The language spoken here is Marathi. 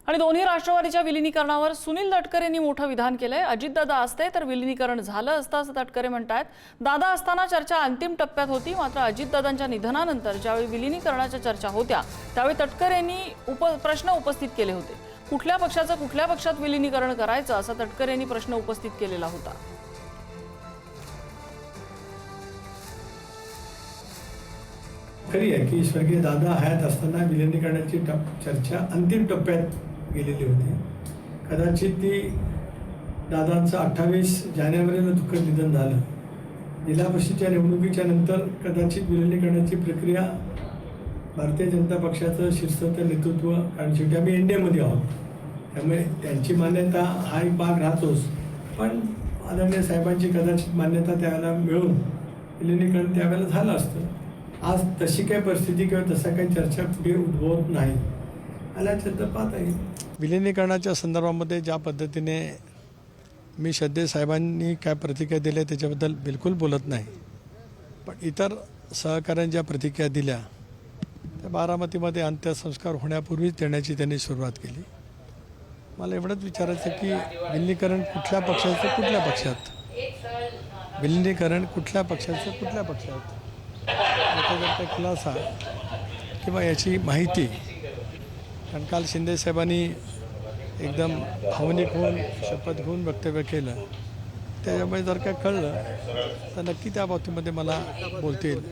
आणि दोन्ही राष्ट्रवादीच्या विलीनीकरणावर सुनील तटकरे यांनी मोठं विधान केलंय। अजितदादा असते तर विलीनीकरण झालं असतं असं तटकरे म्हणतात। दादा असताना चर्चा अंतिम टप्प्यात होती, मात्र अजितदादांच्या निधनानंतर ज्यावेळी विलीनीकरणाच्या चर्चा होत्या त्यावेळी तटकरे यांनी प्रश्न उपस्थित केले होते। कुठल्या पक्षाचं कुठल्या पक्षात विलीनीकरण करायचं असा तटकरे यांनी प्रश्न उपस्थित केलेला होता। खरी आहे की स्वर्गीय दादा हयात असताना विलीनीकरणाची चर्चा अंतिम टप्प्यात गेलेली होती। कदाचित ती दादांचं 28 जानेवारीला दुःखद निधन झालं। जिल्हा परिषदेच्या निवडणुकीच्या नंतर कदाचित विलीनीकरणाची प्रक्रिया भारतीय जनता पक्षाचं शिस्तबद्ध नेतृत्व, कारण शेवटी आम्ही इंडियामध्ये आहोत त्यामुळे त्यांची मान्यता हा एक भाग राहतोच, पण आदरणीय साहेबांची कदाचित मान्यता त्यावेळेला मिळून विलीनीकरण त्यावेळेला झालं असतं। आज तशी काही परिस्थिती किंवा तसा काही चर्चा पुढे उद्भवत नाही, आल्याचं तर पाहता येईल। विलीनीकरणाच्या संदर्भामध्ये ज्या पद्धतीने मी श्रद्धेय साहेबांनी काय प्रतिक्रिया दिल्या त्याच्याबद्दल बिलकुल बोलत नाही, पण इतर सहकाऱ्यांनी ज्या प्रतिक्रिया दिल्या त्या बारामतीमध्ये अंत्यसंस्कार होण्यापूर्वीच देण्याची त्यांनी सुरुवात केली। मला एवढंच विचारायचं की विलीनीकरण कुठल्या पक्षाचं कुठल्या पक्षात, विलीनीकरण कुठल्या पक्षाचं कुठल्या पक्षात, याचा जर काही खुलासा किंवा याची माहिती, कारण काल शिंदेसाहेबांनी एकदम भावनिक होऊन शपथ घेऊन वक्तव्य केलं, त्याच्यामुळे जर काय कळलं तर नक्की त्या बाबतीमध्ये मला बोलता येईल।